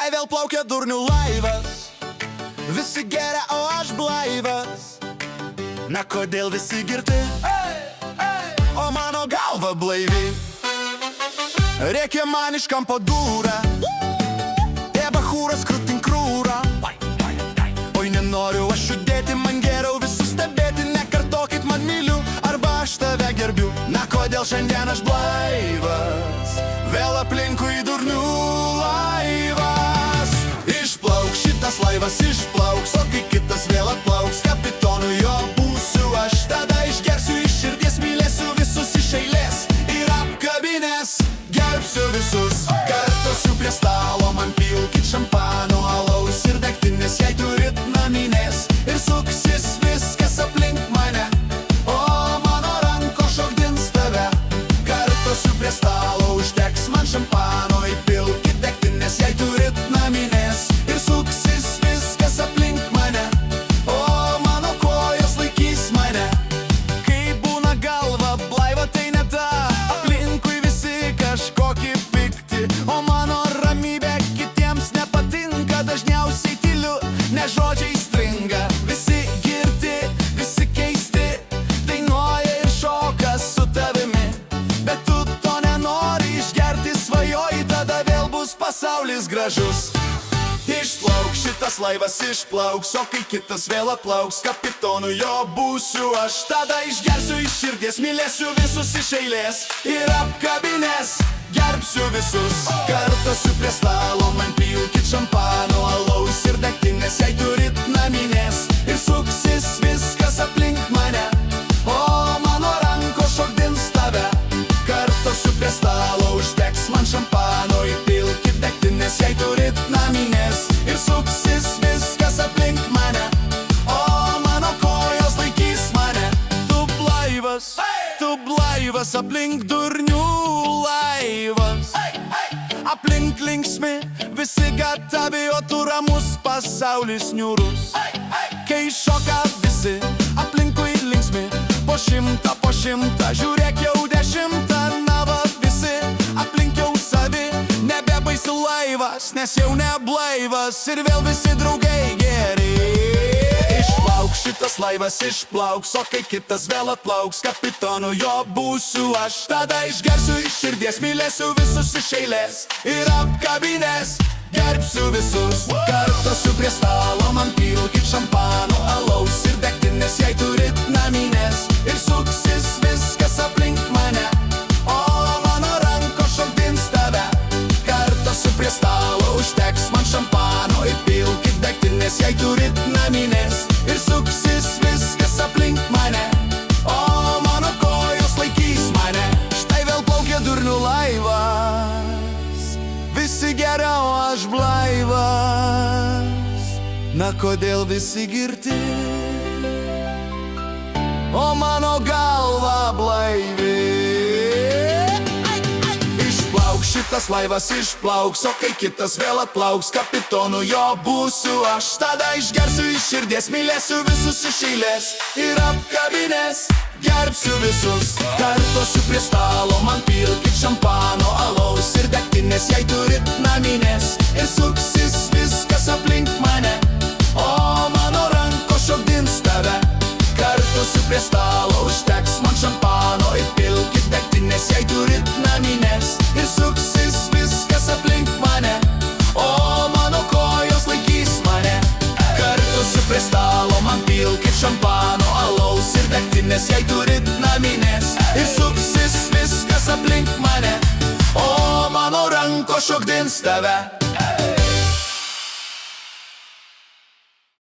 Štai vėl plaukia durnių laivas, visi geria, o aš blaivas. Na kodėl visi girti, o mano galva blaivi? Rėkia man iš kampo dūra, bachūras krūtin krūra. Oi, nenoriu aš judėti, man geriau visus stebėti. Nekartokit man myliu, arba aš tave gerbiu. Na kodėl šiandien aš blaivas, vėl aplinkui durnių laivas. Išplauk šitas laivas, išplauks, o kai kitas vėl atplauks, kapitonu jo būsiu aš. Tada išgersiu iš širdies, mylėsiu visus iš eilės ir apkabinės gerbsiu visus. Kartosiu prie stalo, man pilkit šampano, alaus ir degtinės, jei turit naminės. Ir suksis viskas aplink mane, o mano ranko šokdins tave. Kartosiu prie stalo, uždegs man šampano, įpilkit degtinės, jei turit naminės. Ir suksis viskas aplink mane, o mano kojos laikys mane. Kai būna galva blaiva, tai ne ta, aplinkui visi kažkokie pikti, o mano ramybė kitiems nepatinka. Dažniausiai tyliu, ne žodžiai stringa. Visi girti, visi keisti, dainuoja ir šoka su tavimi. Bet tu to nenori išgerti, svajoji, tada vėl bus pasaulis gražus. Išplauk šitas laivas, išplauks, o kai kitas vėl atplauks, kapitonu jo būsiu aš. Tada išgersiu iš širdies, mylėsiu visus iš eilės ir apkabinės gerbsiu visus. Kartosiu prie stalo, man pilkit šampano, alaus ir degtinės, jei turit naminės. Ir suksis viskas aplink mane, o mano ranko šokdins tave. Kartosiu prie stalo, uždegs man šampano, įpilkit degtinės, jei turit naminės. Ir suksis viskas aplink mane, o mano kojos laikys mane. Tu blaivas, aplink durnių laivas. Aplink linksmi, visi gatavi, o tu ramus, pasaulis niūrus. Kai šoka visi, aplinkui linksmi, po šimtą, žiūrėk jau 10. Na va visi, aplink jau savi, nebebaisi laivas, nes jau neblaivas. Ir vėl visi draugai geri. Išplauk šitas laivas, išplauks, o kai kitas vėl atplauks, kapitonu jo būsiu aš. Tada išgersiu iš širdies, mylėsiu visus iš eilės ir apkabinės gerbsiu visus. Kartosiu prie stalo, man pilkit šampano, alaus ir degtinės, jei turit naminės. Ir suksis viskas aplink mane, o mano ranko šokdins tave. Kartosiu prie stalo, užteks man šampano, įpilkit degtinės, jei turit naminės. Ir suksis viskas aplink mane, o mano kojos laikys mane. Štai vėl plaukia durnių laivas, visi geriau, aš blaivas. Na kodėl visi girti, o mano galva blaivi? Išplauk šitas laivas, išplauks, o kai kitas vėl atplauks, kapitonu jo būsiu aš. Tada išgersiu iš širdies, mylėsiu visus iš eilės ir apkabinės gerbsiu visus. Kartosiu prie stalo, man pilkit šampano, alaus ir degtinės, jei turit naminės. Ir suksis viskas aplink mane, o mano ranko šokdins tave. Kartosiu prie stalo, užteks man šampano, įpilkit degtinės, jei turit naminės. Ir suksis viskas aplink mane, o mano kojos laikys mane. Kartosiu prie stalo, man pilkit šampano, alaus ir degtinės, jei turit naminės. Ir suksis viskas aplink mane, o mano ranko šokdins tave.